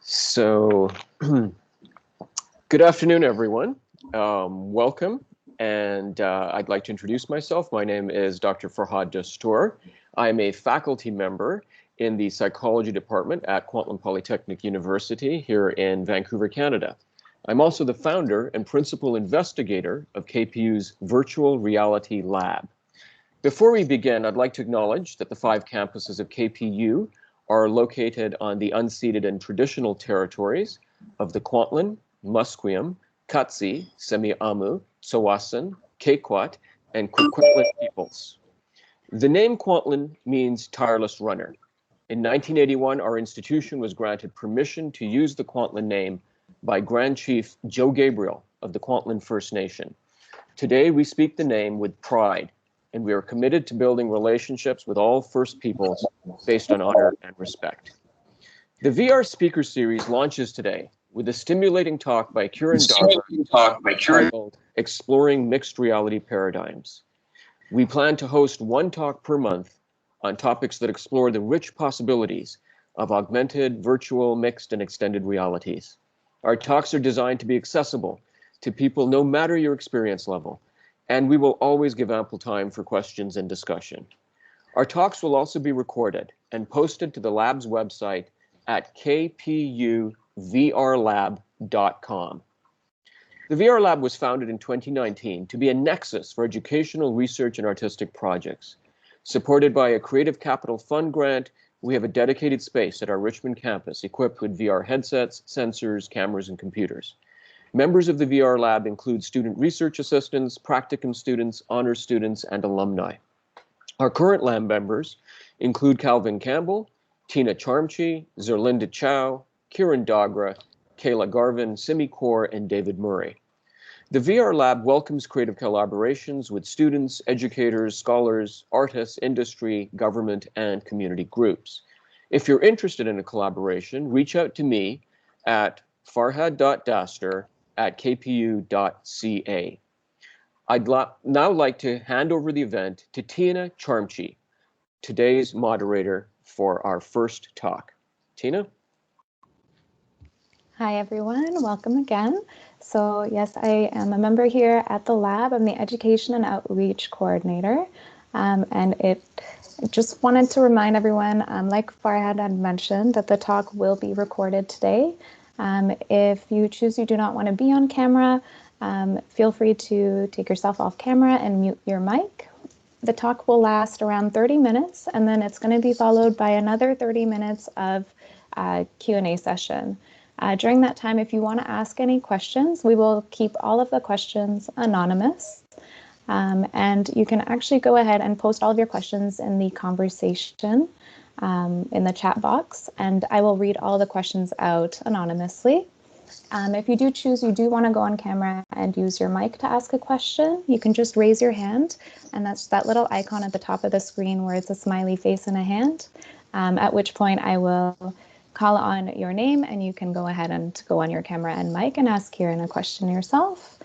So, good afternoon, everyone. Welcome, and I'd like to introduce myself. My name is Dr. Farhad Dastoor. I'm a faculty member in the psychology department at Kwantlen Polytechnic University here in Vancouver, Canada. I'm also the founder and principal investigator of KPU's Virtual Reality Lab. Before we begin, I'd like to acknowledge that the 5 campuses of KPU are located on the unceded and traditional territories of the Kwantlen, Musqueam, Katsi, Semi-Amu, Tsawwassen, Kekwat, and Kwantlen peoples. The name Kwantlen means tireless runner. In 1981, our institution was granted permission to use the Kwantlen name by Grand Chief Joe Gabriel of the Kwantlen First Nation. Today, we speak the name with pride, and we are committed to building relationships with all First Peoples based on honor and respect. The VR speaker series launches today with a stimulating talk by Kiran titled Exploring Mixed Reality Paradigms. We plan to host one talk per month on topics that explore the rich possibilities of augmented, virtual, mixed, and extended realities. Our talks are designed to be accessible to people no matter your experience level, and we will always give ample time for questions and discussion. Our talks will also be recorded and posted to the lab's website at kpuvrlab.com. The VR Lab was founded in 2019 to be a nexus for educational research and artistic projects. Supported by a Creative Capital Fund grant, we have a dedicated space at our Richmond campus equipped with VR headsets, sensors, cameras, and computers. Members of the VR Lab include student research assistants, practicum students, honors students, and alumni. Our current lab members include Calvin Campbell, Tina Charmchi, Zerlinda Chow, Kiran Dogra, Kayla Garvin, Simi Kaur, and David Murray. The VR Lab welcomes creative collaborations with students, educators, scholars, artists, industry, government, and community groups. If you're interested in a collaboration, reach out to me at farhad.daster@kpu.ca. I'd now like to hand over the event to Tina Charmchi, today's moderator for our first talk. Tina? Hi, everyone. Welcome again. So yes, I am a member here at the lab. I'm the Education and Outreach Coordinator. And I just wanted to remind everyone, like Farhad had mentioned, that the talk will be recorded today. If you choose you do not want to be on camera, feel free to take yourself off camera and mute your mic. The talk will last around 30 minutes, and then it's going to be followed by another 30 minutes of Q&A session. During that time, if you want to ask any questions, we will keep all of the questions anonymous. And you can actually go ahead and post all of your questions in the conversation in the chat box, and I will read all the questions out anonymously. If you do choose, you do want to go on camera and use your mic to ask a question, you can just raise your hand, and that's that little icon at the top of the screen where it's a smiley face and a hand, at which point I will call on your name and you can go ahead and go on your camera and mic and ask Kiran a question yourself.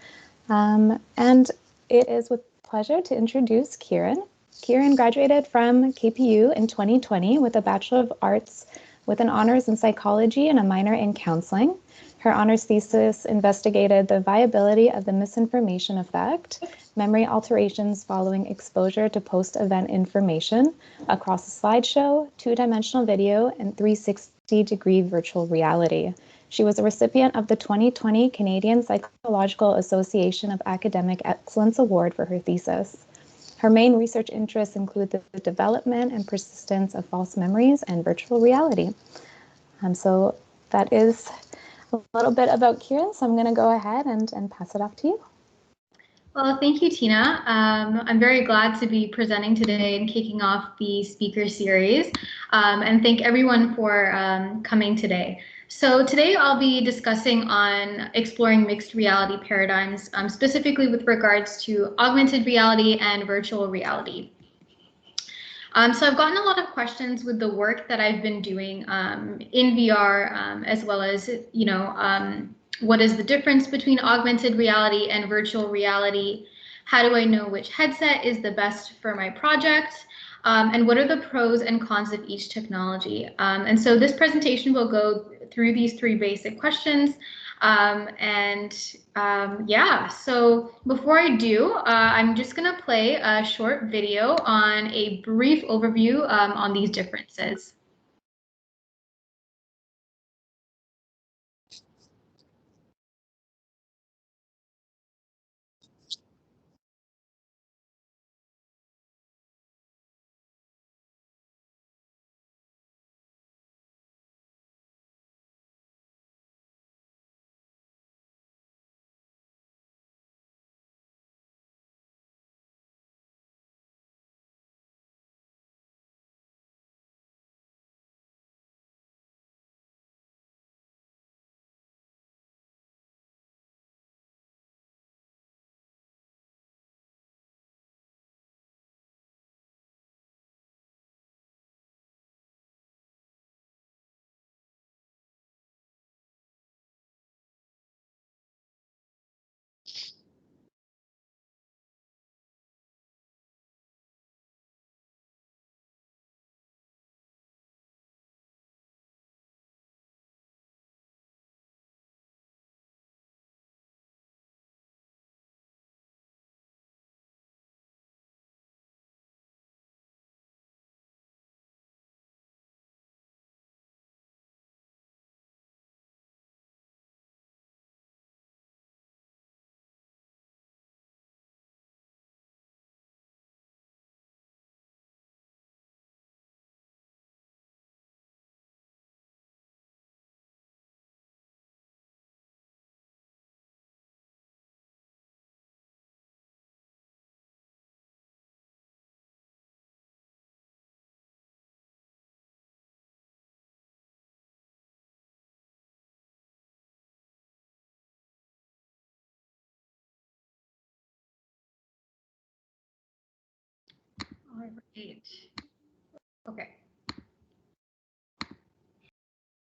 And it is with pleasure to introduce Kiran. Kiran graduated from KPU in 2020 with a Bachelor of Arts with an honors in psychology and a minor in counseling. Her honors thesis investigated the viability of the misinformation effect, memory alterations following exposure to post-event information across a slideshow, 2-dimensional video, and 360-degree virtual reality. She was a recipient of the 2020 Canadian Psychological Association of Academic Excellence Award for her thesis. Her main research interests include the development and persistence of false memories and virtual reality. So that is a little bit about Kiran, so I'm going to go ahead and pass it off to you. Well, thank you, Tina. I'm very glad to be presenting today and kicking off the speaker series, and thank everyone for coming today. So today I'll be discussing on exploring mixed reality paradigms, specifically with regards to augmented reality and virtual reality. So I've gotten a lot of questions with the work that I've been doing in VR, as well as, what is the difference between augmented reality and virtual reality? How do I know which headset is the best for my project? and what are the pros and cons of each technology. And so this presentation will go through these three basic questions. Yeah, so before I do, I'm just going to play a short video on a brief overview on these differences. All right. Okay.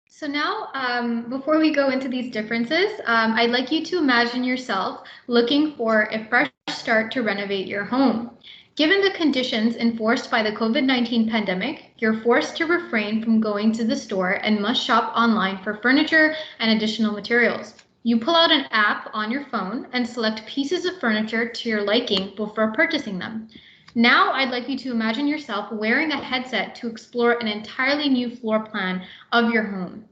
So now, before we go into these differences, I'd like you to imagine yourself looking for a fresh start to renovate your home. Given the conditions enforced by the COVID-19 pandemic, you're forced to refrain from going to the store and must shop online for furniture and additional materials. You pull out an app on your phone and select pieces of furniture to your liking before purchasing them. Now I'd like you to imagine yourself wearing a headset to explore an entirely new floor plan of your home.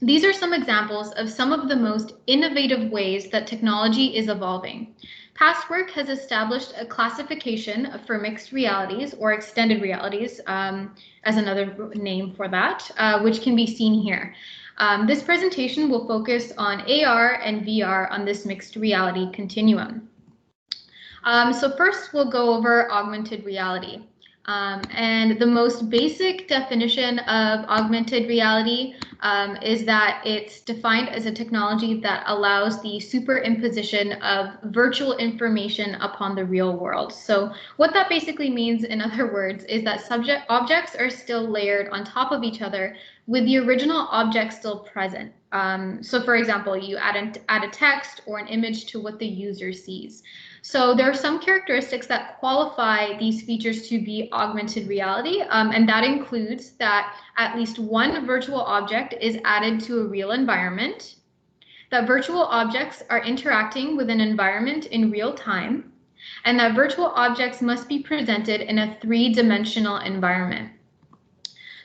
These are some examples of some of the most innovative ways that technology is evolving. Past work has established a classification for mixed realities or extended realities, as another name for that, which can be seen here. This presentation will focus on AR and VR on this mixed reality continuum. So first we'll go over augmented reality. And the most basic definition of augmented reality is that it's defined as a technology that allows the superimposition of virtual information upon the real world. So what that basically means, in other words, is that objects are still layered on top of each other with the original object still present. So for example, you add a text or an image to what the user sees. So there are some characteristics that qualify these features to be augmented reality, and that includes that at least one virtual object is added to a real environment, that virtual objects are interacting with an environment in real time, and that virtual objects must be presented in a three-dimensional environment.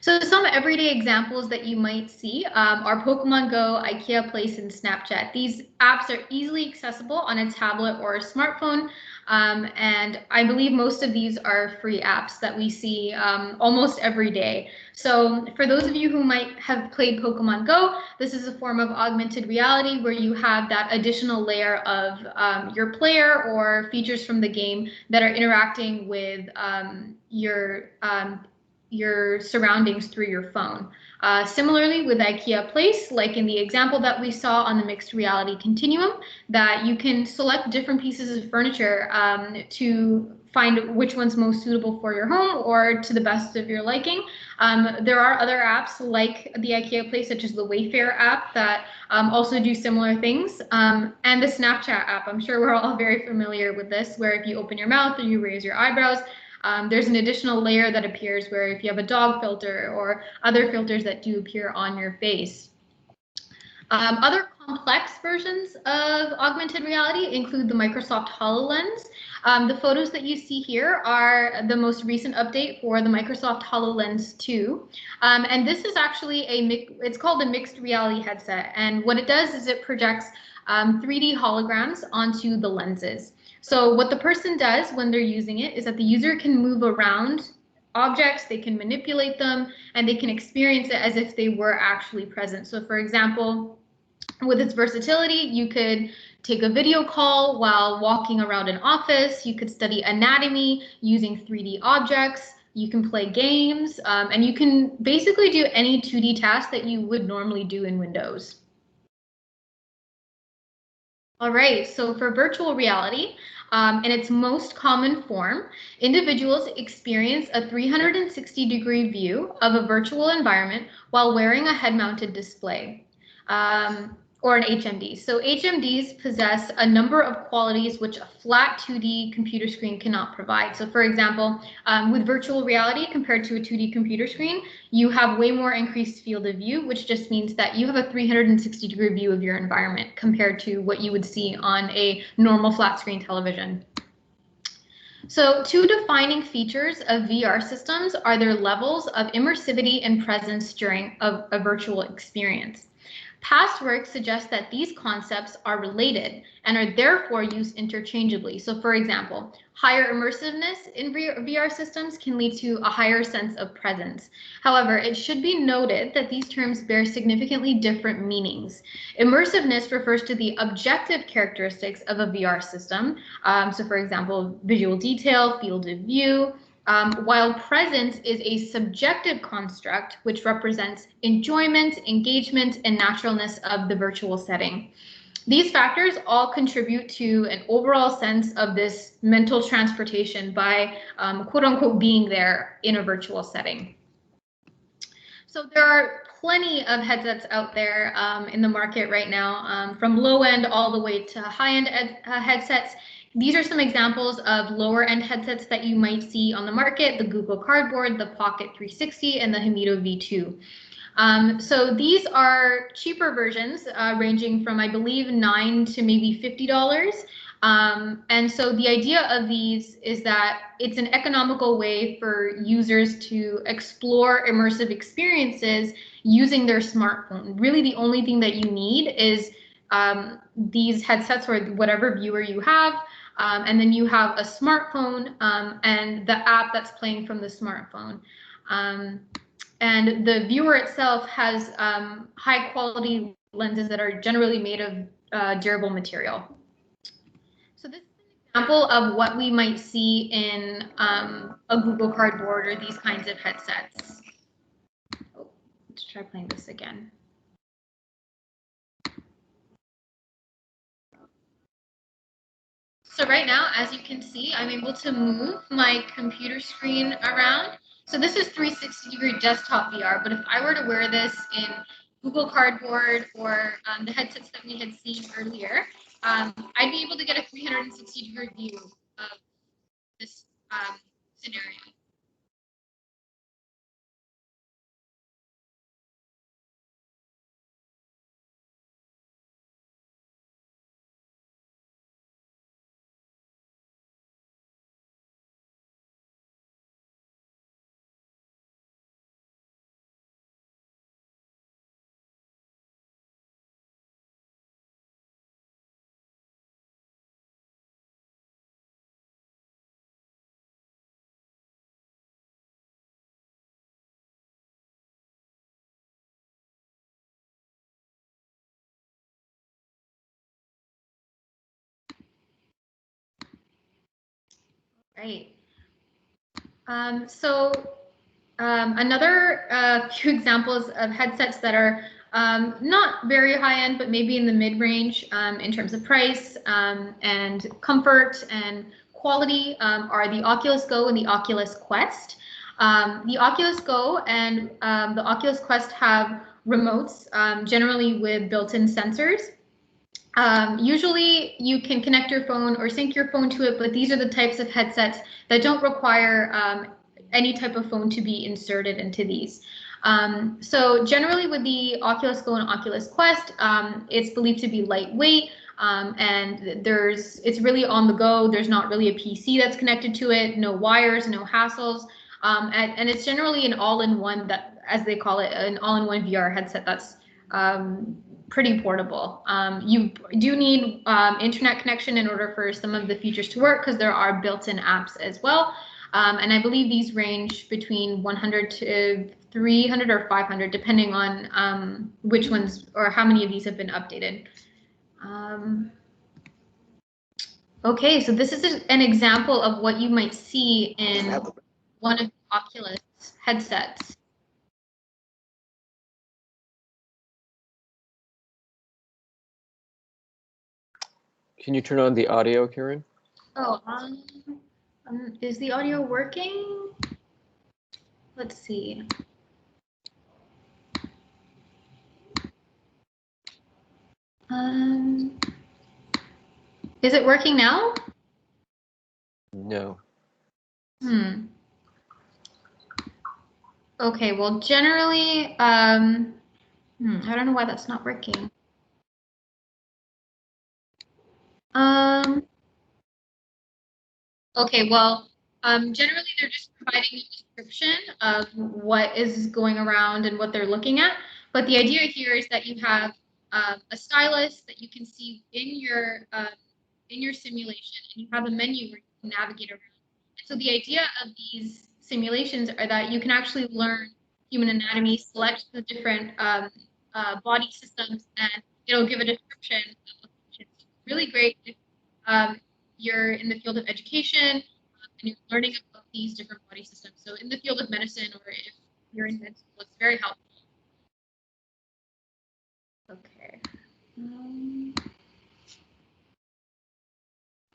So some everyday examples that you might see are Pokemon Go, IKEA Place, and Snapchat. These apps are easily accessible on a tablet or a smartphone, and I believe most of these are free apps that we see almost every day. So for those of you who might have played Pokemon Go, this is a form of augmented reality where you have that additional layer of your player or features from the game that are interacting with your surroundings through your phone. Similarly with IKEA Place, like in the example that we saw on the mixed reality continuum, that you can select different pieces of furniture to find which one's most suitable for your home or to the best of your liking. There are other apps like the IKEA Place, such as the Wayfair app, that also do similar things. And the Snapchat app, I'm sure we're all very familiar with this, where if you open your mouth or you raise your eyebrows, There's an additional layer that appears where if you have a dog filter or other filters that do appear on your face. Other complex versions of augmented reality include the Microsoft HoloLens. The photos that you see here are the most recent update for the Microsoft HoloLens 2. And this is actually it's called a mixed reality headset. And what it does is it projects 3D holograms onto the lenses. So what the person does when they're using it is that the user can move around objects, they can manipulate them, and they can experience it as if they were actually present. So for example, with its versatility, you could take a video call while walking around an office, you could study anatomy using 3D objects, you can play games, and you can basically do any 2D task that you would normally do in Windows. All right, so for virtual reality, in its most common form, individuals experience a 360-degree view of a virtual environment while wearing a head-mounted display. Or an HMD. So HMDs possess a number of qualities which a flat 2D computer screen cannot provide. So for example, with virtual reality compared to a 2D computer screen, you have way more increased field of view, which just means that you have a 360-degree view of your environment compared to what you would see on a normal flat screen television. So two defining features of VR systems are their levels of immersivity and presence during a virtual experience. Past work suggests that these concepts are related and are therefore used interchangeably. So for example, higher immersiveness in VR systems can lead to a higher sense of presence. However, it should be noted that these terms bear significantly different meanings. Immersiveness refers to the objective characteristics of a VR system. So for example, visual detail, field of view, while presence is a subjective construct which represents enjoyment, engagement, and naturalness of the virtual setting. These factors all contribute to an overall sense of this mental transportation by quote unquote being there in a virtual setting. So there are plenty of headsets out there in the market right now, from low end all the way to high end headsets. These are some examples of lower end headsets that you might see on the market: the Google Cardboard, the Pocket 360, and the Hamido V2. So these are cheaper versions ranging from, I believe, $9 to maybe $50. And so the idea of these is that it's an economical way for users to explore immersive experiences using their smartphone. Really, the only thing that you need is these headsets or whatever viewer you have. And then you have a smartphone and the app that's playing from the smartphone. And the viewer itself has high quality lenses that are generally made of durable material. So this is an example of what we might see in a Google Cardboard or these kinds of headsets. Oh, let's try playing this again. So right now, as you can see, I'm able to move my computer screen around. So this is 360-degree desktop VR, but if I were to wear this in Google Cardboard or the headsets that we had seen earlier, I'd be able to get a 360-degree view of this scenario. Right. Another few examples of headsets that are not very high end, but maybe in the mid-range in terms of price and comfort and quality are the Oculus Go and the Oculus Quest. The Oculus Go and the Oculus Quest have remotes, generally with built-in sensors. Usually you can connect your phone or sync your phone to it, but these are the types of headsets that don't require any type of phone to be inserted into these. So generally with the Oculus Go and Oculus Quest, it's believed to be lightweight, and it's really on the go. There's not really a PC that's connected to it, no wires, no hassles. And it's generally an all-in-one, that, as they call it, an all-in-one VR headset that's pretty portable. You do need internet connection in order for some of the features to work, because there are built-in apps as well. And I believe these range between 100 to 300 or 500, depending on which ones or how many of these have been updated. Okay, so this is an example of what you might see in one of the Oculus headsets. Can you turn on the audio, Kiran? Oh, is the audio working? Let's see. Is it working now? No. Okay, well, generally, I don't know why that's not working. Okay, well, generally they're just providing a description of what is going around and what they're looking at. But the idea here is that you have a stylus that you can see in your simulation, and you have a menu where you can navigate around. And so the idea of these simulations are that you can actually learn human anatomy, select the different body systems, and it'll give a description of it's really great if you're in the field of education and you're learning about these different body systems. So in the field of medicine, or if you're in med school, it's very helpful. Okay.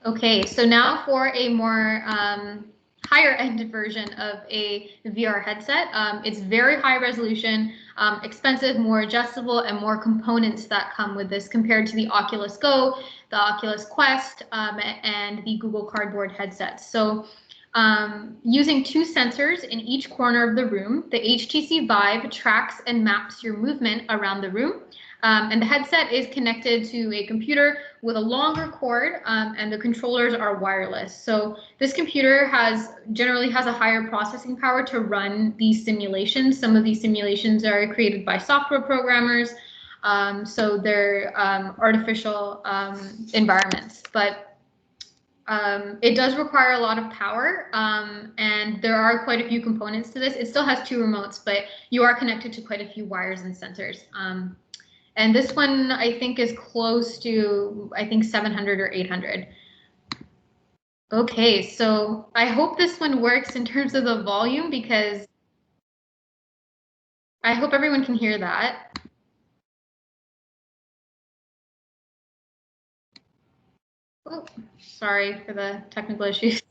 Okay, so now for a more higher end version of a VR headset. It's very high resolution, expensive, more adjustable, and more components that come with this compared to the Oculus Go, the Oculus Quest, and the Google Cardboard headsets. So using two sensors in each corner of the room, the HTC Vive tracks and maps your movement around the room. And the headset is connected to a computer with a longer cord, and the controllers are wireless. So this computer generally has a higher processing power to run these simulations. Some of these simulations are created by software programmers, so they're artificial environments. But it does require a lot of power, and there are quite a few components to this. It still has two remotes, but you are connected to quite a few wires and sensors. And this one, I think, is close to, 700 or 800. Okay, so I hope this one works in terms of the volume, because I hope everyone can hear that. Oh, sorry for the technical issues.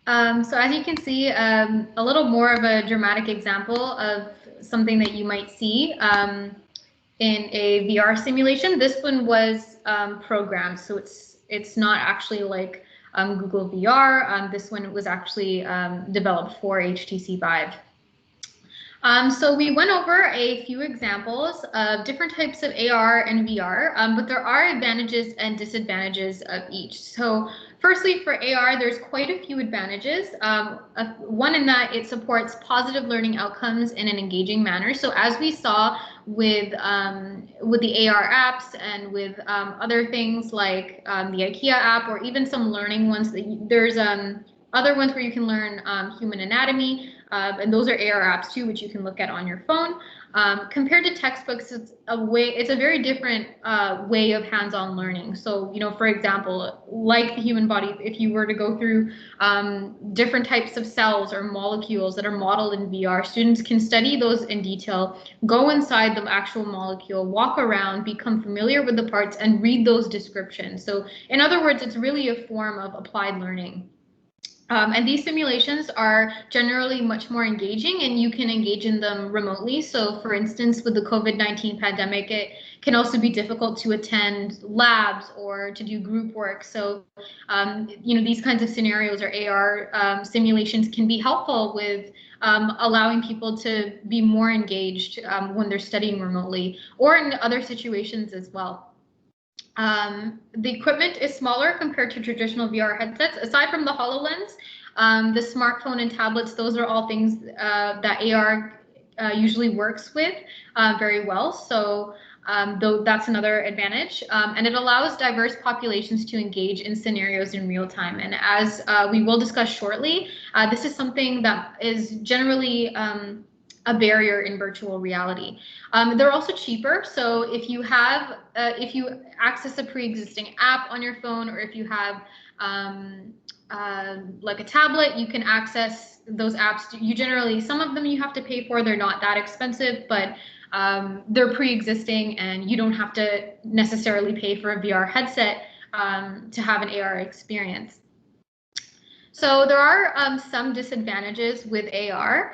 So as you can see, a little more of a dramatic example of something that you might see in a VR simulation. This one was programmed, so it's not actually like Google VR. This one was actually developed for HTC Vive. So we went over a few examples of different types of AR and VR, but there are advantages and disadvantages of each. So firstly, for AR, there's quite a few advantages. One in that it supports positive learning outcomes in an engaging manner. So as we saw with the AR apps and with other things like the IKEA app, or even some learning ones, there's other ones where you can learn human anatomy. And those are AR apps too, which you can look at on your phone. Compared to textbooks, it's a very different way of hands-on learning. So, for example, like the human body, if you were to go through different types of cells or molecules that are modeled in VR, students can study those in detail, go inside the actual molecule, walk around, become familiar with the parts, and read those descriptions. So, in other words, it's really a form of applied learning. And these simulations are generally much more engaging, and you can engage in them remotely. So for instance, with the COVID-19 pandemic, it can also be difficult to attend labs or to do group work. So, these kinds of scenarios or AR simulations can be helpful with allowing people to be more engaged when they're studying remotely, or in other situations as well. The equipment is smaller compared to traditional VR headsets. Aside from the HoloLens, the smartphone and tablets, those are all things that AR usually works with very well. So though that's another advantage. And it allows diverse populations to engage in scenarios in real time. And as we will discuss shortly, this is something that is generally a barrier in virtual reality. They're also cheaper. So if you access a pre-existing app on your phone, or if you have like a tablet, you can access those apps. Some of them you have to pay for. They're not that expensive, but they're pre-existing, and you don't have to necessarily pay for a VR headset to have an AR experience. So there are some disadvantages with AR,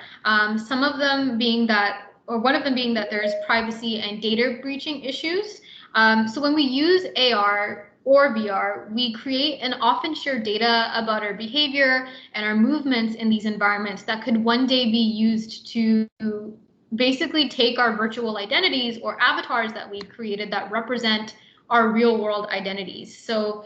some of them being that, or one of them being that there's privacy and data breaching issues. So when we use AR or VR, we create and often share data about our behavior and our movements in these environments that could one day be used to basically take our virtual identities or avatars that we've created that represent our real world identities. So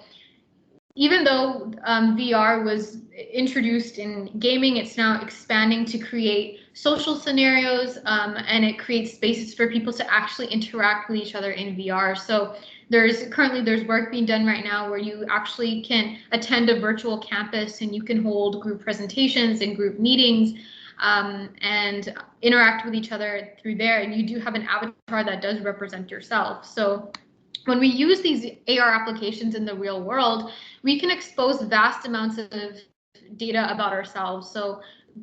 even though VR was introduced in gaming, it's now expanding to create social scenarios, and it creates spaces for people to actually interact with each other in VR. So there's work being done right now where you actually can attend a virtual campus, and you can hold group presentations and group meetings and interact with each other through there. And you do have an avatar that does represent yourself. So when we use these AR applications in the real world, we can expose vast amounts of data about ourselves. So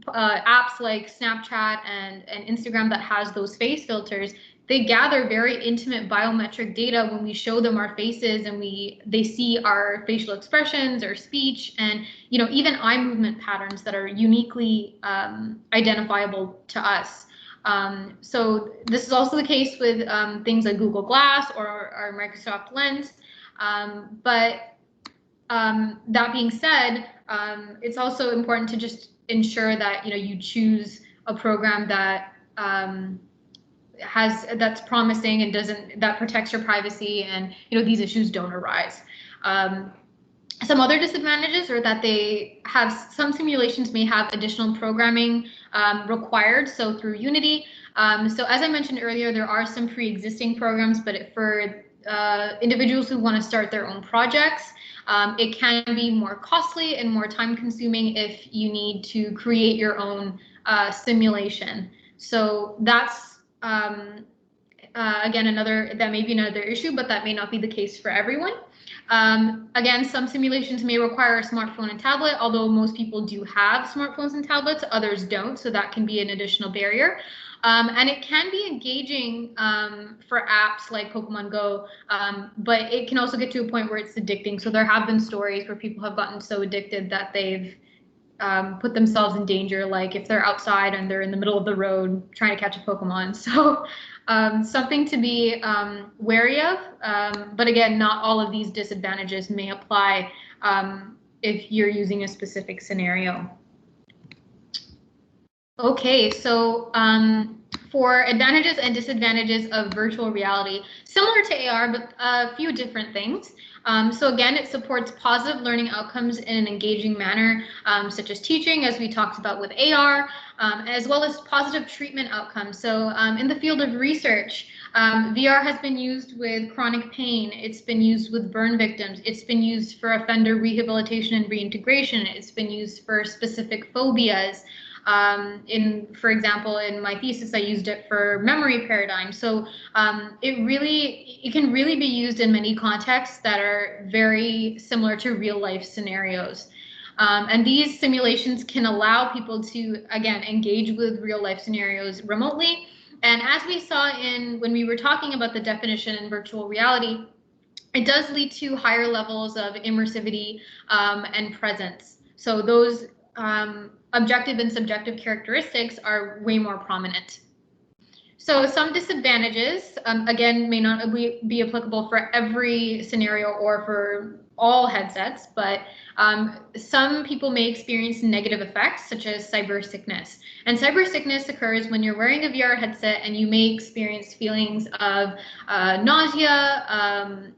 apps like Snapchat and Instagram that has those face filters, they gather very intimate biometric data when we show them our faces, and they see our facial expressions, our speech, and even eye movement patterns that are uniquely identifiable to us. So this is also the case with things like Google Glass or our Microsoft Lens. But that being said, it's also important to just ensure that you choose a program that that's promising and that protects your privacy, and these issues don't arise. Some other disadvantages are that some simulations may have additional programming required, so through Unity. So as I mentioned earlier, there are some pre-existing programs, but for individuals who want to start their own projects, it can be more costly and more time-consuming if you need to create your own simulation. So that's again that may be another issue, but that may not be the case for everyone. Again, some simulations may require a smartphone and tablet, although most people do have smartphones and tablets, others don't, so that can be an additional barrier. And it can be engaging for apps like Pokemon Go, but it can also get to a point where it's addicting. So there have been stories where people have gotten so addicted that they've put themselves in danger, like if they're outside and they're in the middle of the road trying to catch a Pokemon. So something to be wary of. But again, not all of these disadvantages may apply if you're using a specific scenario. Okay, so for advantages and disadvantages of virtual reality, similar to AR, but a few different things. So again, it supports positive learning outcomes in an engaging manner, such as teaching, as we talked about with AR, as well as positive treatment outcomes. So in the field of research, VR has been used with chronic pain. It's been used with burn victims. It's been used for offender rehabilitation and reintegration. It's been used for specific phobias. For example, in my thesis, I used it for memory paradigm. So it can really be used in many contexts that are very similar to real life scenarios. And these simulations can allow people to, again, engage with real life scenarios remotely. And as we saw when we were talking about the definition in virtual reality, it does lead to higher levels of immersivity and presence. So those objective and subjective characteristics are way more prominent. So some disadvantages, again, may not be applicable for every scenario or for all headsets, but some people may experience negative effects such as cyber sickness. And cyber sickness occurs when you're wearing a VR headset and you may experience feelings of nausea,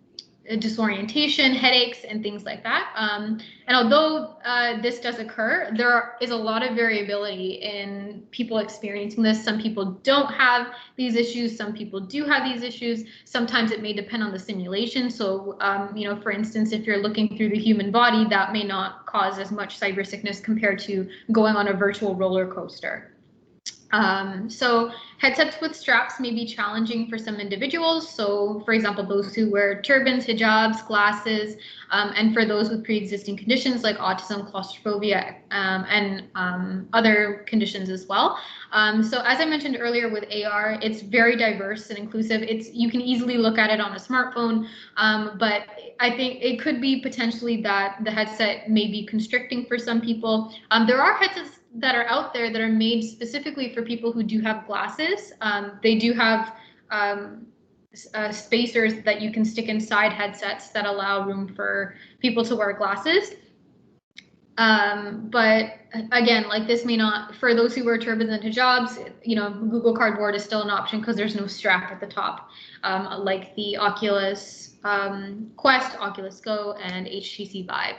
disorientation, headaches, and things like that. And although this does occur, there is a lot of variability in people experiencing this. Some people don't have these issues. Some people do have these issues. Sometimes it may depend on the simulation. So, for instance, if you're looking through the human body, that may not cause as much cyber sickness compared to going on a virtual roller coaster. So headsets with straps may be challenging for some individuals. So, for example, those who wear turbans, hijabs, glasses, and for those with pre-existing conditions like autism, claustrophobia, and other conditions as well. So as I mentioned earlier with AR, it's very diverse and inclusive. You can easily look at it on a smartphone, but I think it could be potentially that the headset may be constricting for some people. There are headsets that are out there that are made specifically for people who do have glasses. They do have spacers that you can stick inside headsets that allow room for people to wear glasses. But again, like this may not, for those who wear turbans and hijabs, Google Cardboard is still an option because there's no strap at the top, like the Oculus Quest, Oculus Go, and HTC Vive.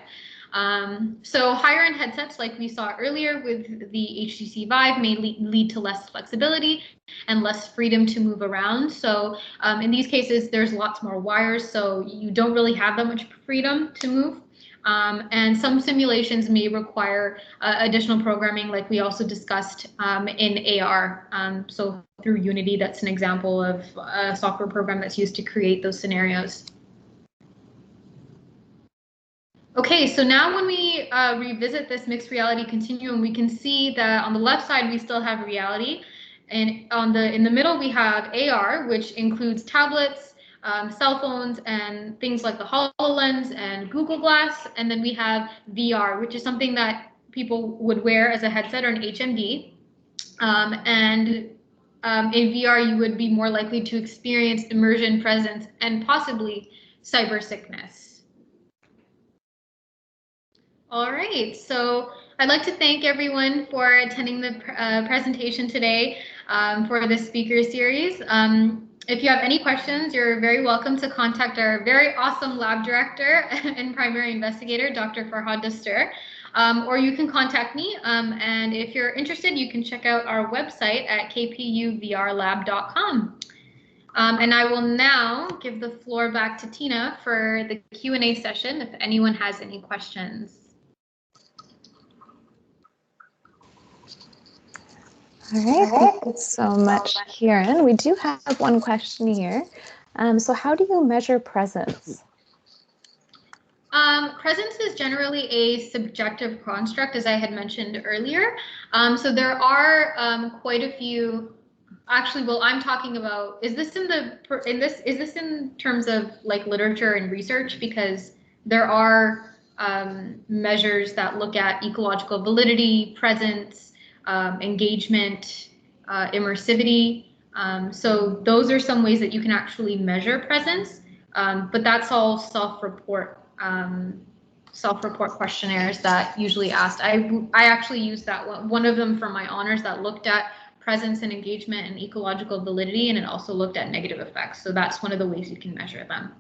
So higher end headsets, like we saw earlier with the HTC Vive, may lead to less flexibility and less freedom to move around. So in these cases, there's lots more wires, so you don't really have that much freedom to move. And some simulations may require additional programming, like we also discussed in AR. So through Unity, that's an example of a software program that's used to create those scenarios. Okay, so now when we revisit this mixed reality continuum, we can see that on the left side, we still have reality. And in the middle, we have AR, which includes tablets, cell phones, and things like the HoloLens and Google Glass. And then we have VR, which is something that people would wear as a headset or an HMD. In VR, you would be more likely to experience immersion, presence, and possibly cyber sickness. All right, so I'd like to thank everyone for attending the presentation today for this speaker series. If you have any questions, you're very welcome to contact our very awesome lab director and primary investigator, Dr. Farhad Dastur, or you can contact me. And if you're interested, you can check out our website at kpuvrlab.com. And I will now give the floor back to Tina for the Q&A session if anyone has any questions. All right, thank you so much, Kiran. We do have one question here. So how do you measure presence? Presence is generally a subjective construct, as I had mentioned earlier. So there are quite a few. Actually, well, I'm talking about. Is this in terms of like literature and research? Because there are measures that look at ecological validity, presence, engagement, immersivity. So those are some ways that you can actually measure presence, but that's all self-report questionnaires that usually asked. I actually used that one of them for my honors that looked at presence and engagement and ecological validity, and it also looked at negative effects. So that's one of the ways you can measure them.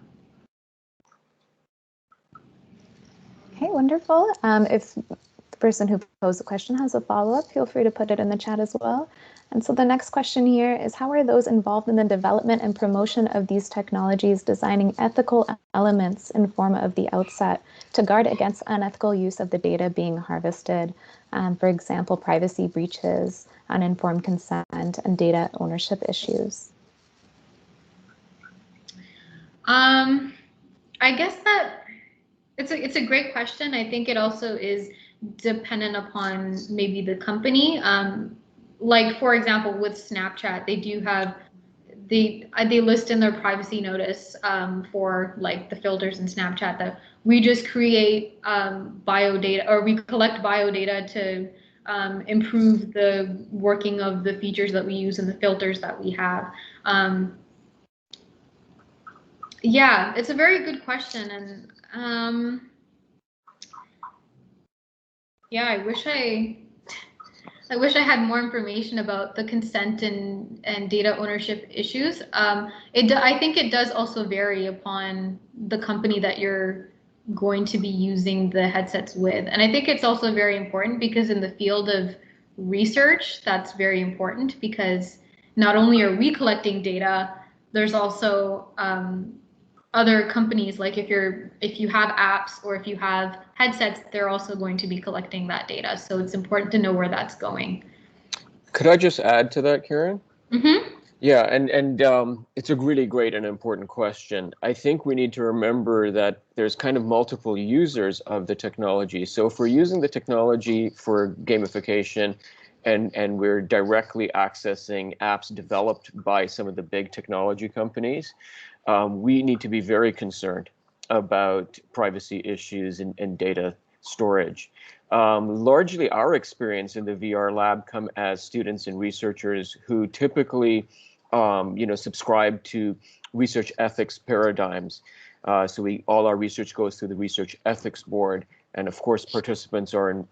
Okay, wonderful. If the person who posed the question has a follow-up, feel free to put it in the chat as well. And so the next question here is, how are those involved in the development and promotion of these technologies designing ethical elements in form of the outset to guard against unethical use of the data being harvested? For example, privacy breaches, uninformed consent, and data ownership issues. I guess that it's a great question. I think it also is dependent upon maybe the company. Like, for example, with Snapchat, they do have they list in their privacy notice for like the filters in Snapchat that we just create biodata, or we collect biodata to improve the working of the features that we use and the filters that we have. Yeah, it's a very good question, and yeah, I wish I had more information about the consent and data ownership issues. I think it does also vary upon the company that you're going to be using the headsets with. And I think it's also very important because in the field of research, that's very important, because not only are we collecting data, there's also other companies, like if you have apps or if you have headsets, they're also going to be collecting that data. So it's important to know where that's going. Could I just add to that, Kiran? Mm-hmm. Yeah, and it's a really great and important question. I think we need to remember that there's kind of multiple users of the technology. So if we're using the technology for gamification and we're directly accessing apps developed by some of the big technology companies, we need to be very concerned about privacy issues and data storage. Largely our experience in the VR lab come as students and researchers who typically subscribe to research ethics paradigms. So all our research goes through the research ethics board, and of course participants are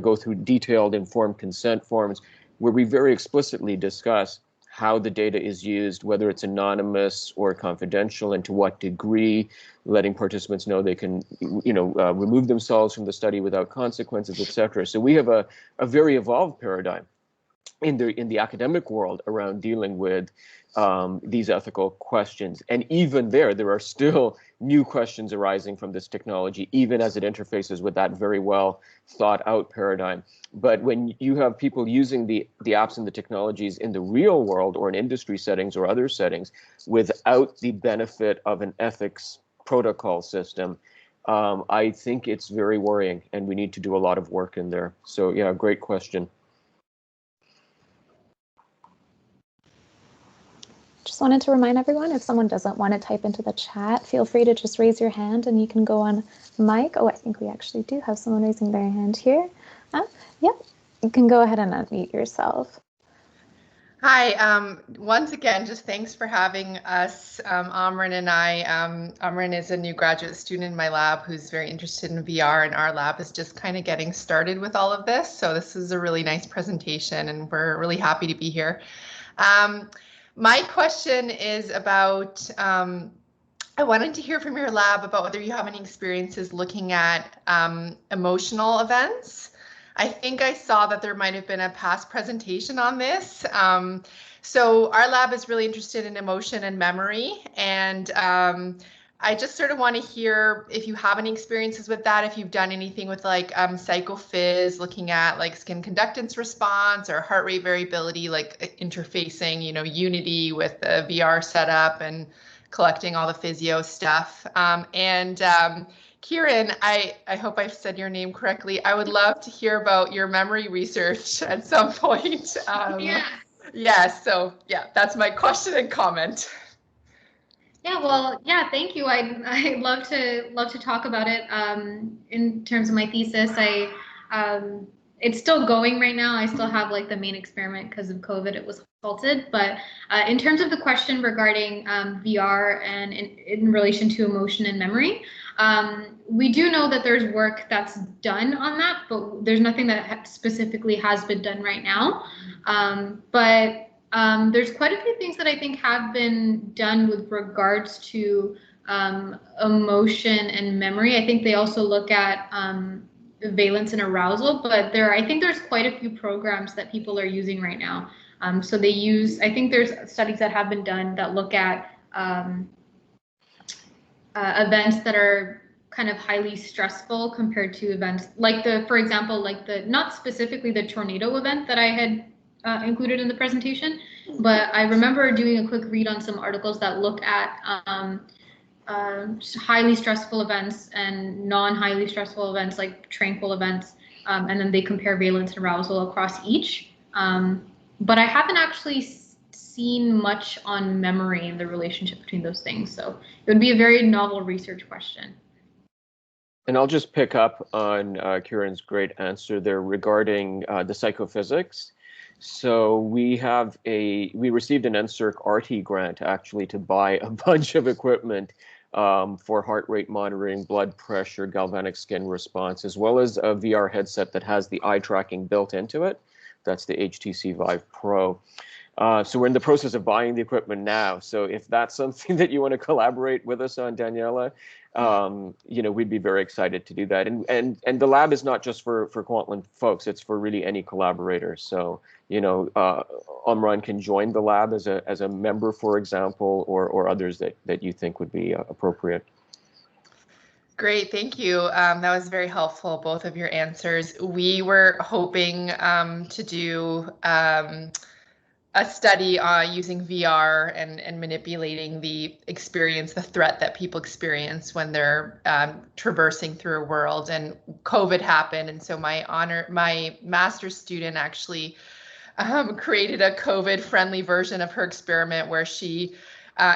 go through detailed informed consent forms where we very explicitly discuss how the data is used, whether it's anonymous or confidential, and to what degree, letting participants know they can, remove themselves from the study without consequences, etc. So we have a very evolved paradigm in the academic world around dealing with these ethical questions. And even there are still new questions arising from this technology, even as it interfaces with that very well thought out paradigm. But when you have people using the apps and the technologies in the real world or in industry settings or other settings without the benefit of an ethics protocol system, I think it's very worrying, and we need to do a lot of work in there. So yeah, great question. Just wanted to remind everyone, if someone doesn't want to type into the chat, feel free to just raise your hand and you can go on mic. Oh, I think we actually do have someone raising their hand here. Yep, you can go ahead and unmute yourself. Hi, once again, just thanks for having us, Amran and I. Amran is a new graduate student in my lab who's very interested in VR, and our lab is just kind of getting started with all of this. So this is a really nice presentation, and we're really happy to be here. My question is about, I wanted to hear from your lab about whether you have any experiences looking at emotional events. I think I saw that there might have been a past presentation on this. So our lab is really interested in emotion and memory, and I just sort of want to hear if you have any experiences with that, if you've done anything with like Psychophys, looking at like skin conductance response or heart rate variability, like interfacing, Unity with the VR setup and collecting all the physio stuff. Kiran, I hope I've said your name correctly. I would love to hear about your memory research at some point. Yeah. Yeah, so yeah, that's my question and comment. Yeah, well, yeah, thank you. I love to talk about it. In terms of my thesis, it's still going right now. I still have like the main experiment because of COVID, it was halted. But in terms of the question regarding VR and in relation to emotion and memory, we do know that there's work that's done on that, but there's nothing that specifically has been done right now. But there's quite a few things that I think have been done with regards to emotion and memory. I think they also look at valence and arousal, but I think there's quite a few programs that people are using right now. So they use, I think there's studies that have been done that look at events that are kind of highly stressful compared to events like for example, like not specifically the tornado event that I had included in the presentation, but I remember doing a quick read on some articles that look at highly stressful events and non-highly stressful events, like tranquil events, and then they compare valence and arousal across each. But I haven't actually seen much on memory and the relationship between those things, so it would be a very novel research question. And I'll just pick up on Kiran's great answer there regarding the psychophysics. So we received an NSERC RT grant actually to buy a bunch of equipment for heart rate monitoring, blood pressure, galvanic skin response, as well as a VR headset that has the eye tracking built into it. That's the HTC Vive Pro. So we're in the process of buying the equipment now. So if that's something that you want to collaborate with us on, Daniela, we'd be very excited to do that. And the lab is not just for Kwantlen folks; it's for really any collaborator. So Omran can join the lab as a member, for example, or others that you think would be appropriate. Great, thank you. That was very helpful, both of your answers. We were hoping to do a study using VR and manipulating the experience, the threat that people experience when they're traversing through a world. And COVID happened, and so my master's student actually created a COVID-friendly version of her experiment where she,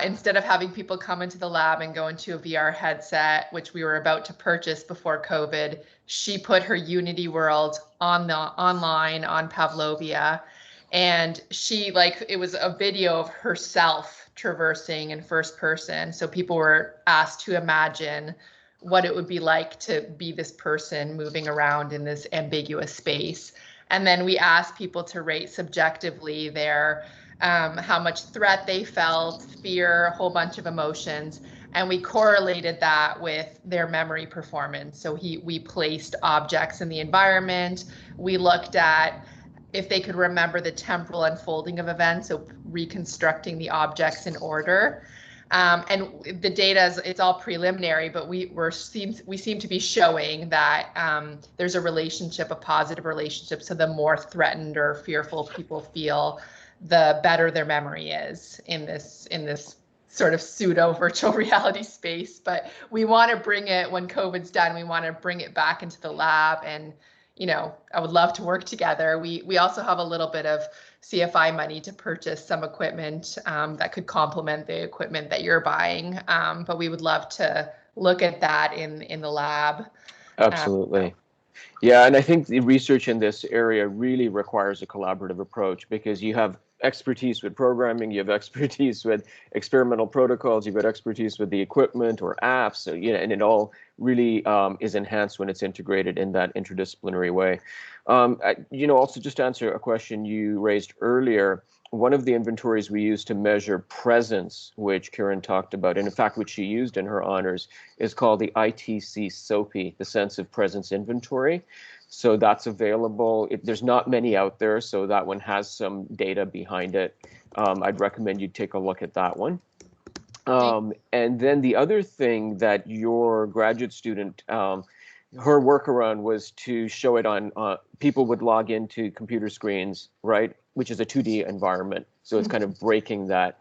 instead of having people come into the lab and go into a VR headset, which we were about to purchase before COVID, she put her Unity world online on Pavlovia. And it was a video of herself traversing in first person. So people were asked to imagine what it would be like to be this person moving around in this ambiguous space. And then we asked people to rate subjectively their how much threat they felt, fear, a whole bunch of emotions. And we correlated that with their memory performance. So we placed objects in the environment. We looked at if they could remember the temporal unfolding of events, so reconstructing the objects in order. And the data it's all preliminary, but we seem to be showing that there's a relationship, a positive relationship. So the more threatened or fearful people feel, the better their memory is in this sort of pseudo virtual reality space. But we want to bring it, when COVID's done, we want to bring it back into the lab, and I would love to work together. We also have a little bit of CFI money to purchase some equipment that could complement the equipment that you're buying. But we would love to look at that in the lab. Absolutely. Yeah, and I think the research in this area really requires a collaborative approach, because you have expertise with programming, you have expertise with experimental protocols, you've got expertise with the equipment or apps, so, and it all really is enhanced when it's integrated in that interdisciplinary way. Also just to answer a question you raised earlier, one of the inventories we use to measure presence, which Kiran talked about, and in fact, which she used in her honors, is called the ITC SOPI, the Sense of Presence Inventory. So that's available. There's not many out there, so that one has some data behind it. I'd recommend you take a look at that one. And then the other thing that your graduate student, her workaround was to show it on, people would log into computer screens, right? Which is a 2D environment. So it's kind of breaking that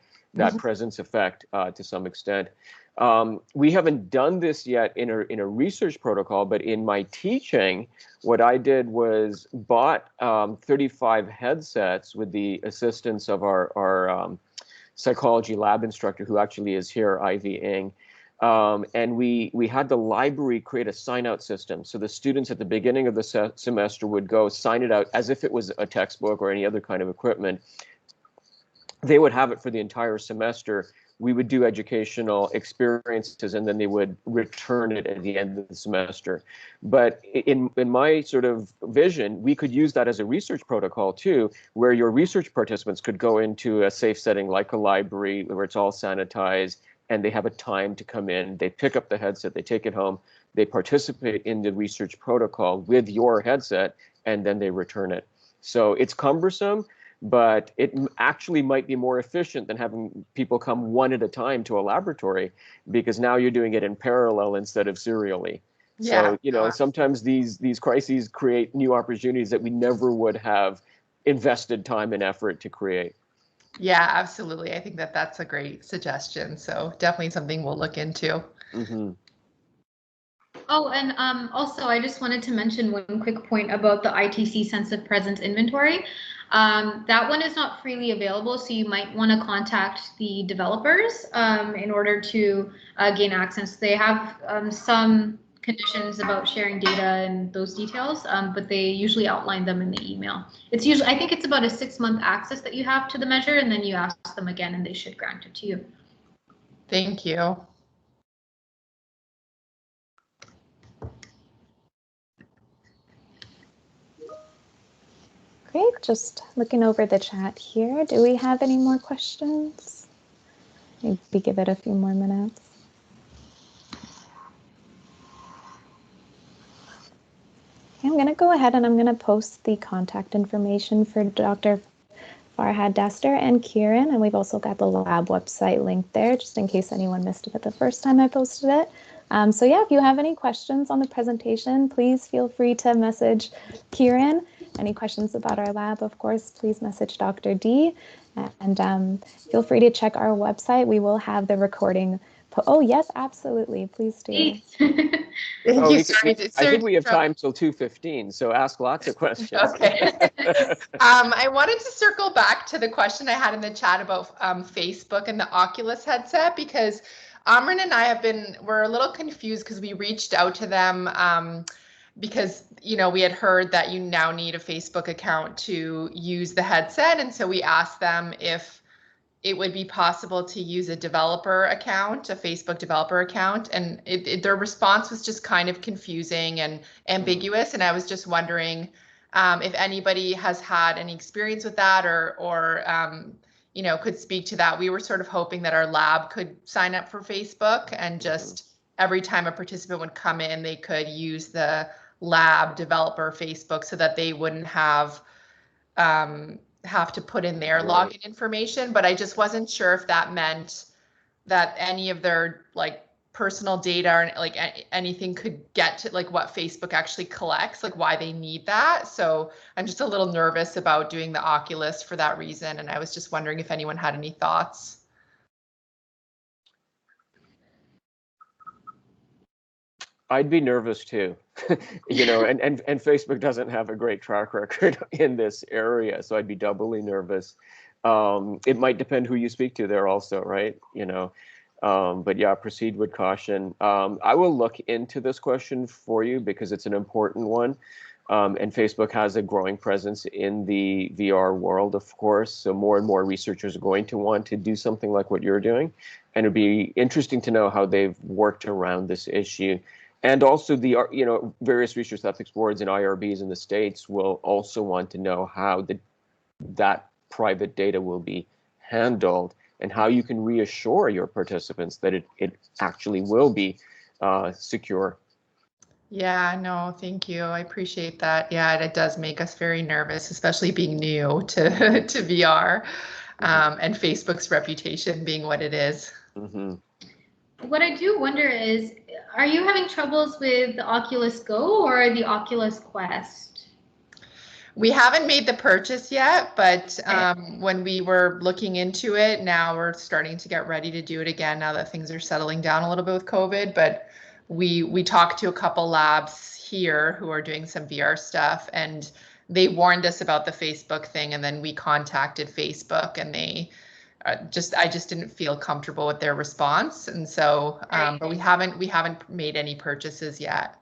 presence effect to some extent. We haven't done this yet in a research protocol, but in my teaching, what I did was bought 35 headsets with the assistance of our psychology lab instructor who actually is here, Ivy Ng. And we had the library create a sign-out system. So the students at the beginning of the semester would go sign it out as if it was a textbook or any other kind of equipment. They would have it for the entire semester. We would do educational experiences, and then they would return it at the end of the semester. But in my sort of vision, we could use that as a research protocol too, where your research participants could go into a safe setting like a library where it's all sanitized, and they have a time to come in, they pick up the headset, they take it home, they participate in the research protocol with your headset, and then they return it. So it's cumbersome, but it actually might be more efficient than having people come one at a time to a laboratory, because now you're doing it in parallel instead of serially. Yeah. So, sometimes these crises create new opportunities that we never would have invested time and effort to create. Yeah, absolutely. I think that that's a great suggestion. So definitely something we'll look into. Mm-hmm. Oh, and also I just wanted to mention one quick point about the ITC sense of presence inventory. That one is not freely available, so you might want to contact the developers in order to gain access. They have some conditions about sharing data and those details, but they usually outline them in the email. It's usually, I think it's about a 6-month access that you have to the measure, and then you ask them again and they should grant it to you. Thank you. Great, just looking over the chat here. Do we have any more questions? Maybe give it a few more minutes. Okay, I'm going to go ahead and I'm going to post the contact information for Dr. Farhad Daster and Kiran, and we've also got the lab website linked there, just in case anyone missed it the first time I posted it. So yeah, if you have any questions on the presentation, please feel free to message Kiran. Any questions about our lab, of course, please message Dr. D, and feel free to check our website. We will have the recording. Oh yes, absolutely, please do. Thank you. I think we have time till 2:15, so ask lots of questions. Okay. I wanted to circle back to the question I had in the chat about Facebook and the Oculus headset, because Amran and I we're a little confused because we reached out to them because, we had heard that you now need a Facebook account to use the headset. And so we asked them if it would be possible to use a developer account, a Facebook developer account. And their response was just kind of confusing and ambiguous. And I was just wondering if anybody has had any experience with that or could speak to that. We were sort of hoping that our lab could sign up for Facebook, and just every time a participant would come in, they could use the lab developer Facebook so that they wouldn't have to put in their login information. But I just wasn't sure if that meant that any of their personal data or anything could get to what Facebook actually collects, why they need that. So I'm just a little nervous about doing the Oculus for that reason. And I was just wondering if anyone had any thoughts. I'd be nervous too, and Facebook doesn't have a great track record in this area, so I'd be doubly nervous. It might depend who you speak to there also, right? But yeah, proceed with caution. I will look into this question for you because it's an important one. And Facebook has a growing presence in the VR world, of course. So more and more researchers are going to want to do something like what you're doing. And it'd be interesting to know how they've worked around this issue. And also the, various research ethics boards and IRBs in the States will also want to know how that private data will be handled and how you can reassure your participants that it actually will be secure. Yeah, no, thank you. I appreciate that. Yeah, it does make us very nervous, especially being new to VR and Facebook's reputation being what it is. Mm-hmm. What I do wonder is, are you having troubles with the Oculus Go or the Oculus Quest? We haven't made the purchase yet, but when we were looking into it, now we're starting to get ready to do it again now that things are settling down a little bit with COVID. But we talked to a couple labs here who are doing some VR stuff, and they warned us about the Facebook thing, and then we contacted Facebook, and they I just didn't feel comfortable with their response, and so but we haven't made any purchases yet,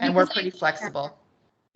and we're pretty flexible.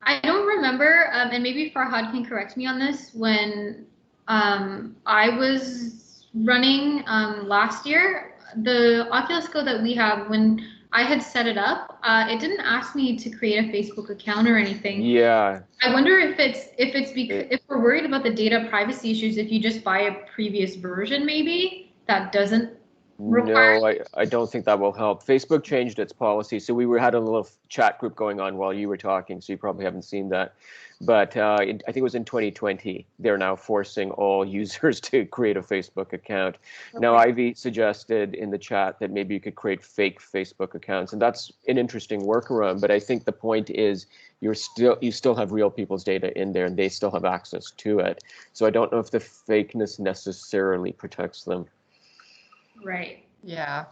I don't remember, and maybe Farhad can correct me on this, when I was running last year, the Oculus Go that we have, when I had set it up, it didn't ask me to create a Facebook account or anything. Yeah. I wonder if we're worried about the data privacy issues, if you just buy a previous version, maybe that doesn't require. No, I don't think that will help. Facebook changed its policy, so we had a little chat group going on while you were talking, so you probably haven't seen that. But I think it was in 2020. They're now forcing all users to create a Facebook account. Okay. Now, Ivy suggested in the chat that maybe you could create fake Facebook accounts, and that's an interesting workaround. But I think the point is you still have real people's data in there, and they still have access to it. So I don't know if the fakeness necessarily protects them. Right. Yeah.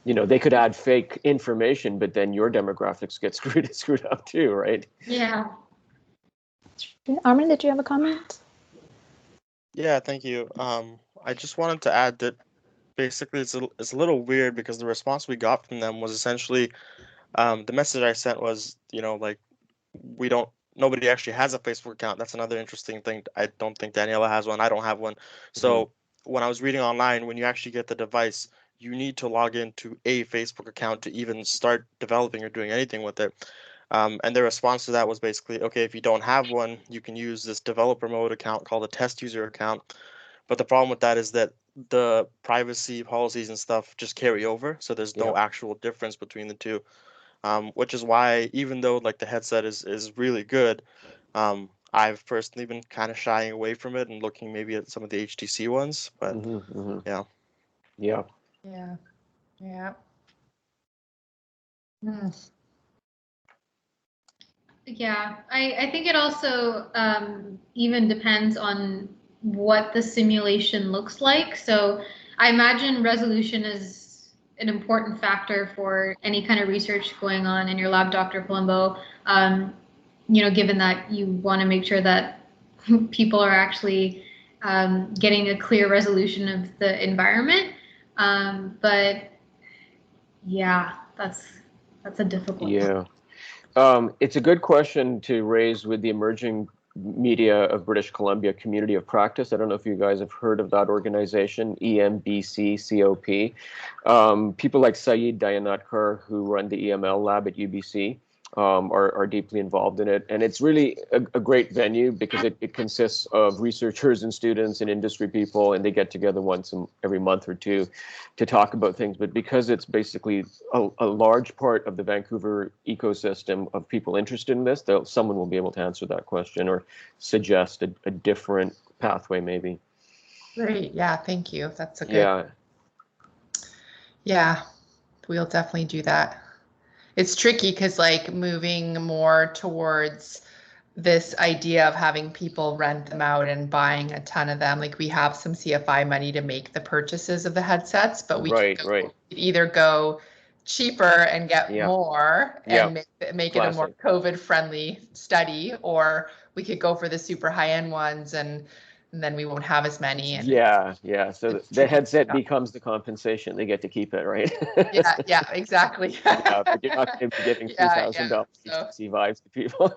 You know, they could add fake information, but then your demographics get screwed up too, right? Yeah. Armin, did you have a comment? Yeah, thank you. I just wanted to add that basically it's a little weird because the response we got from them was essentially the message I sent was, you know, like nobody actually has a Facebook account. That's another interesting thing. I don't think Daniela has one. I don't have one. So when I was reading online, when you actually get the device, you need to log into a Facebook account to even start developing or doing anything with it. And their response to that was basically, okay, if you don't have one, you can use this developer mode account called a test user account. But the problem with that is that the privacy policies and stuff just carry over. So there's no actual difference between the two, which is why even though like the headset is really good, I've personally been kind of shying away from it and looking maybe at some of the HTC ones. But yeah. Yeah. Yeah. Yeah. Mm. Yeah, I think it also even depends on what the simulation looks like. So I imagine resolution is an important factor for any kind of research going on in your lab, Dr. Palumbo. You know, given that you want to make sure that people are actually getting a clear resolution of the environment. But yeah, that's a difficult one. Yeah. It's a good question to raise with the emerging media of British Columbia Community of Practice. I don't know if you guys have heard of that organization, EMBCCOP. People like Saeed Dayanatkar, who run the EML lab at UBC, are deeply involved in it. And it's really a great venue because it consists of researchers and students and industry people, and they get together once every month or two to talk about things. But because it's basically a large part of the Vancouver ecosystem of people interested in this, someone will be able to answer that question or suggest a different pathway maybe. Great. Yeah, thank you. That's a good. Yeah, we'll definitely do that. It's tricky because like moving more towards this idea of having people rent them out and buying a ton of them. Like we have some CFI money to make the purchases of the headsets, but we could either go cheaper and get more and make it a more COVID friendly study, or we could go for the super high end ones and then we won't have as many. And So the headset becomes the compensation. They get to keep it, right? yeah, exactly. But you're not going to be giving $3,000 HTC Vives to people.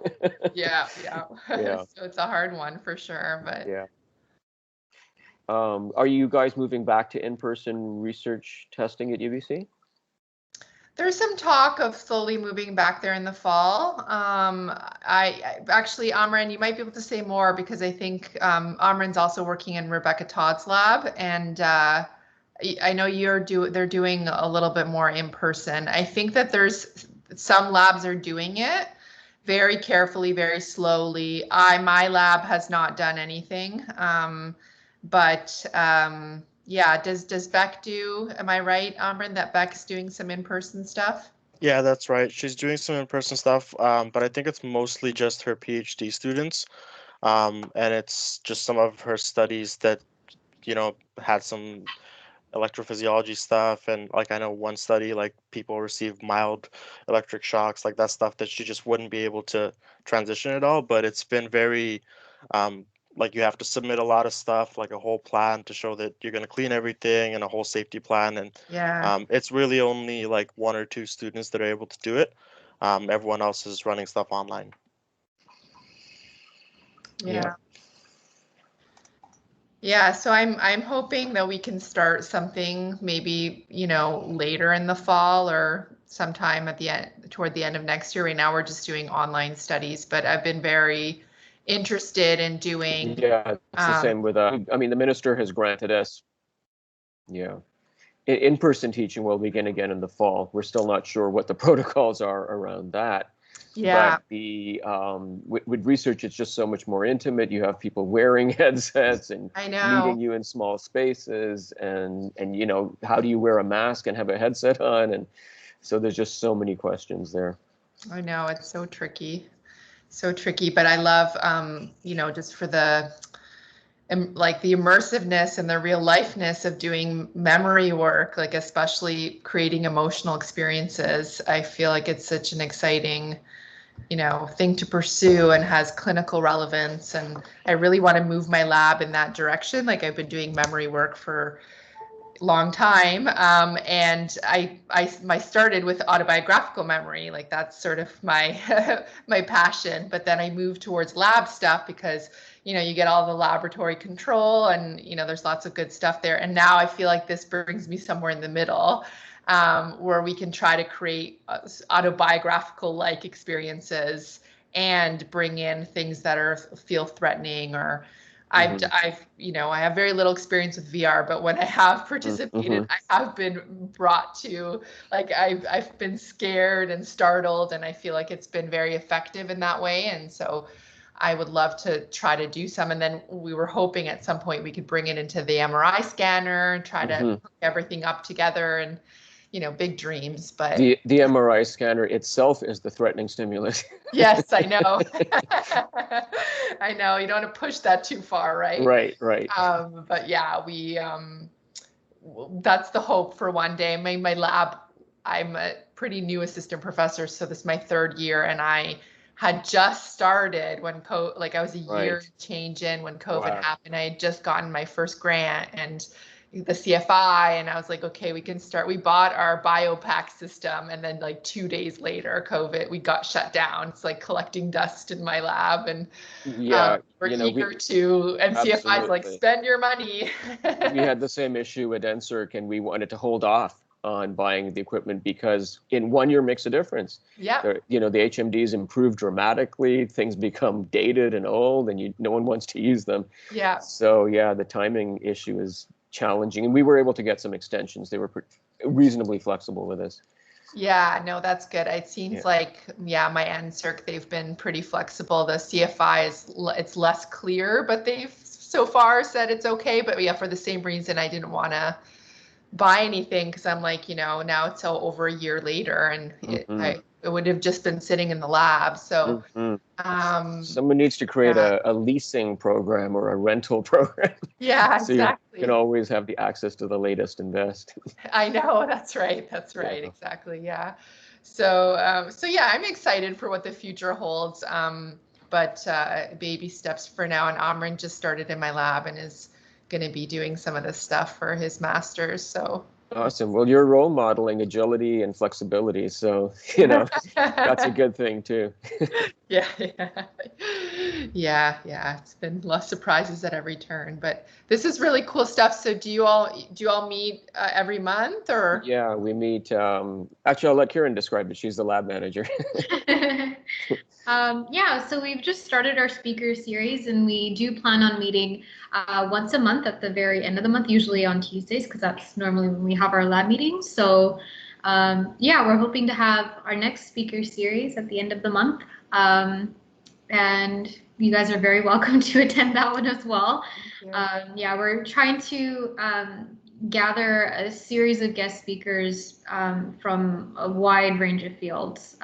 yeah. So it's a hard one for sure, but are you guys moving back to in-person research testing at UBC? There's some talk of slowly moving back there in the fall. I actually, Amran, you might be able to say more because I think Amran's also working in Rebecca Todd's lab, and I know they're doing a little bit more in person. I think that there's some labs are doing it very carefully, very slowly. My lab has not done anything, but. Yeah, does Beck do, am I right, Amran, that Beck's doing some in-person stuff? Yeah, that's right. She's doing some in-person stuff, but I think it's mostly just her PhD students. And it's just some of her studies that, you know, had some electrophysiology stuff. And like I know one study, like people receive mild electric shocks, like that stuff that she just wouldn't be able to transition at all. But it's been very like you have to submit a lot of stuff, like a whole plan to show that you're going to clean everything and a whole safety plan. And Yeah. it's really only like 1 or 2 students that are able to do it. Everyone else is running stuff online. Yeah. Yeah, so I'm hoping that we can start something maybe, later in the fall or sometime at the end, toward the end of next year. Right now we're just doing online studies, but I've been very interested in doing. Yeah, it's the same with, I mean, the minister has granted us, in-person teaching will begin again in the fall. We're still not sure what the protocols are around that. Yeah. But the with research, it's just so much more intimate. You have people wearing headsets and I know. meeting you in small spaces, and how do you wear a mask and have a headset on? And so there's just so many questions there. I know, it's so tricky, but I love, just for the like the immersiveness and the real lifeness of doing memory work, like especially creating emotional experiences. I feel like it's such an exciting thing to pursue and has clinical relevance. And I really want to move my lab in that direction. Like I've been doing memory work for a long time. And I started with autobiographical memory, like that's sort of my my passion. But then I moved towards lab stuff because you get all the laboratory control and there's lots of good stuff there. And now I feel like this brings me somewhere in the middle, where we can try to create autobiographical like experiences and bring in things that feel threatening. Or I have very little experience with VR, but when I have participated, I have been brought to, like, I've been scared and startled, and I feel like it's been very effective in that way. And so I would love to try to do some. And then we were hoping at some point we could bring it into the MRI scanner and try to hook everything up together, and big dreams. But the MRI scanner itself is the threatening stimulus. Yes, I know. I know, you don't want to push that too far, right? Right. But yeah, we that's the hope for one day. My lab, I'm a pretty new assistant professor, so this is my 3rd year, and I had just started when I was a year change in when COVID happened. I had just gotten my first grant and the CFI, and I was like, okay, we can start. We bought our BioPack system, and then like 2 days later, we got shut down. It's like collecting dust in my lab, and we're eager to. And CFI is like, spend your money. We had the same issue at NSERC, and we wanted to hold off on buying the equipment because in 1 year makes a difference. Yeah. The HMDs improve dramatically. Things become dated and old, and no one wants to use them. Yeah. So yeah, the timing issue is challenging, and we were able to get some extensions. They were reasonably flexible with this. Yeah, no, that's good. It seems like, my NSERC, they've been pretty flexible. The CFI it's less clear, but they've so far said it's okay. But yeah, for the same reason, I didn't want to buy anything because I'm like, now it's over a year later, and it would have just been sitting in the lab. So someone needs to create a leasing program or a rental program. Yeah, so exactly. You can always have the access to the latest and best. I know, that's right. Exactly. Yeah. So I'm excited for what the future holds. But baby steps for now. And Amran just started in my lab and is going to be doing some of this stuff for his master's. So awesome. Well, you're role modeling agility and flexibility, so that's a good thing too. Yeah. It's been less surprises at every turn, but this is really cool stuff. So do you all meet every month, or? Yeah, we meet. Actually, I'll let Kiran describe it. She's the lab manager. So we've just started our speaker series, and we do plan on meeting once a month at the very end of the month, usually on Tuesdays, because that's normally when we have our lab meetings. So we're hoping to have our next speaker series at the end of the month. And you guys are very welcome to attend that one as well. We're trying to gather a series of guest speakers from a wide range of fields.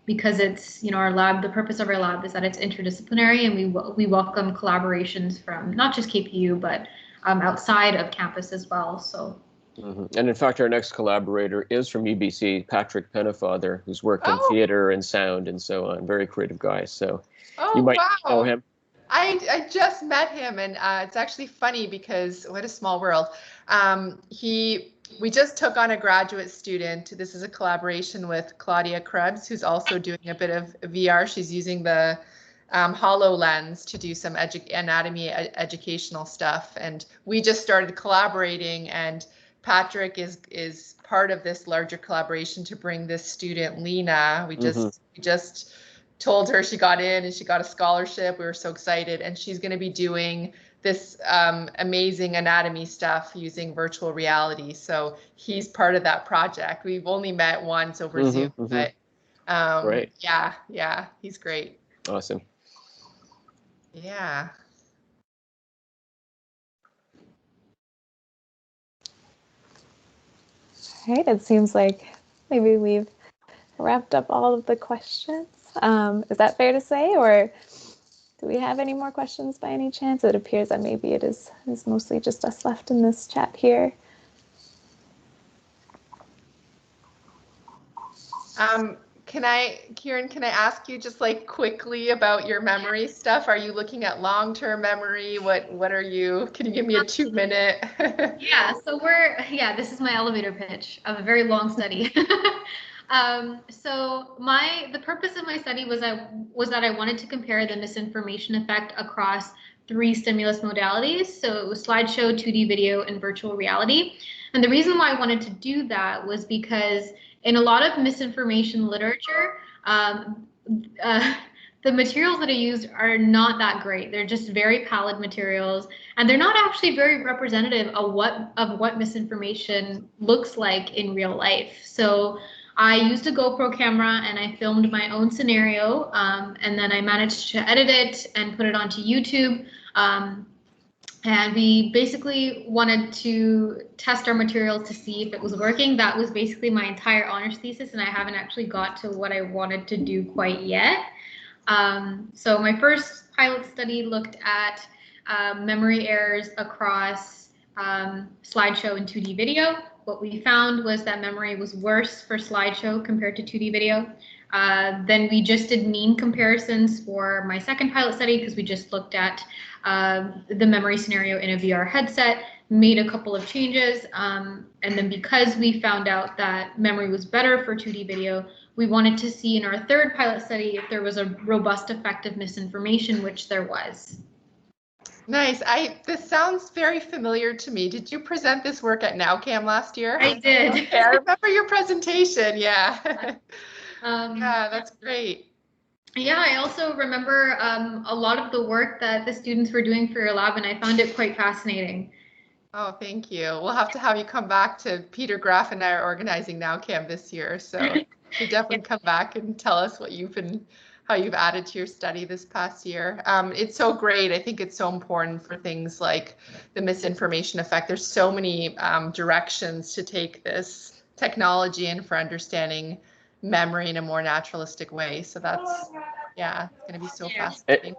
Because it's, our lab, the purpose of our lab is that it's interdisciplinary, and we welcome collaborations from not just KPU, but outside of campus as well. So. And in fact, our next collaborator is from UBC, Patrick Pennefather, who's worked in theater and sound and so on. Very creative guy. So you might know him. I just met him, and it's actually funny because what a small world. We just took on a graduate student. This is a collaboration with Claudia Krebs, who's also doing a bit of VR. She's using the HoloLens to do some anatomy educational stuff, and we just started collaborating. And Patrick is part of this larger collaboration to bring this student Lena. We just told her she got in and she got a scholarship. We were so excited, and she's going to be doing this amazing anatomy stuff using virtual reality. So he's part of that project. We've only met once over Zoom, but right. yeah, he's great. Awesome. Yeah. All right, it seems like maybe we've wrapped up all of the questions. Is that fair to say, or do we have any more questions by any chance? It appears that maybe it is mostly just us left in this chat here. Kiran, can I ask you just like quickly about your memory stuff? Are you looking at long-term memory? What are you, can you give me a 2-minute? Yeah, so this is my elevator pitch of a very long study. So the purpose of my study was that I wanted to compare the misinformation effect across 3 stimulus modalities. So it was slideshow, 2D video, and virtual reality. And the reason why I wanted to do that was because in a lot of misinformation literature, the materials that are used are not that great. They're just very pallid materials, and they're not actually very representative of what misinformation looks like in real life. So I used a GoPro camera and I filmed my own scenario, and then I managed to edit it and put it onto YouTube. And we basically wanted to test our materials to see if it was working. That was basically my entire honors thesis, and I haven't actually got to what I wanted to do quite yet. So my first pilot study looked at memory errors across slideshow and 2D video. What we found was that memory was worse for slideshow compared to 2D video. Then we just did mean comparisons for my second pilot study because we just looked at the memory scenario in a VR headset, made a couple of changes, and then because we found out that memory was better for 2D video, we wanted to see in our third pilot study if there was a robust effect of misinformation, which there was. Nice. This sounds very familiar to me. Did you present this work at NowCam last year? I did. Okay, I remember your presentation. Yeah. Yeah, that's great. Yeah, I also remember a lot of the work that the students were doing for your lab, and I found it quite fascinating. Oh, thank you. We'll have to have you come back to Peter Graff and I are organizing NowCam this year. So you definitely come back and tell us how you've added to your study this past year. It's so great. I think it's so important for things like the misinformation effect. There's so many directions to take this technology in for understanding memory in a more naturalistic way. So that's, yeah, it's going to be so fascinating.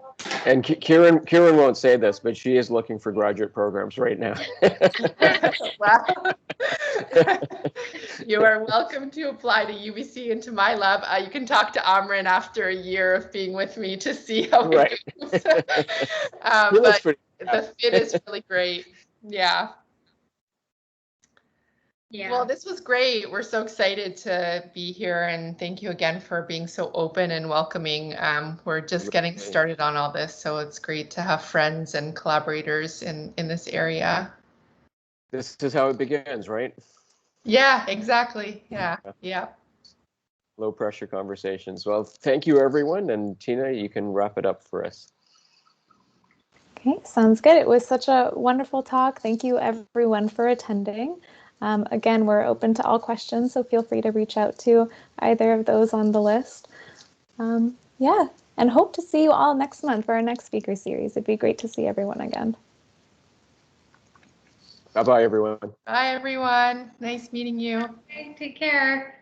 And Kiran won't say this, but she is looking for graduate programs right now. Wow. You are welcome to apply to UBC and to my lab. You can talk to Amrin after a year of being with me to see how it goes. But the fit is really great. Yeah. Yeah. Well, this was great. We're so excited to be here, and thank you again for being so open and welcoming. We're just getting started on all this, so it's great to have friends and collaborators in this area. This is how it begins, right? Yeah, exactly. Yeah. Low pressure conversations. Well, thank you, everyone. And Tina, you can wrap it up for us. Okay, sounds good. It was such a wonderful talk. Thank you, everyone, for attending. Again, we're open to all questions, so feel free to reach out to either of those on the list. Yeah, and hope to see you all next month for our next speaker series. It'd be great to see everyone again. Bye-bye, everyone. Bye, everyone. Nice meeting you. Okay, take care.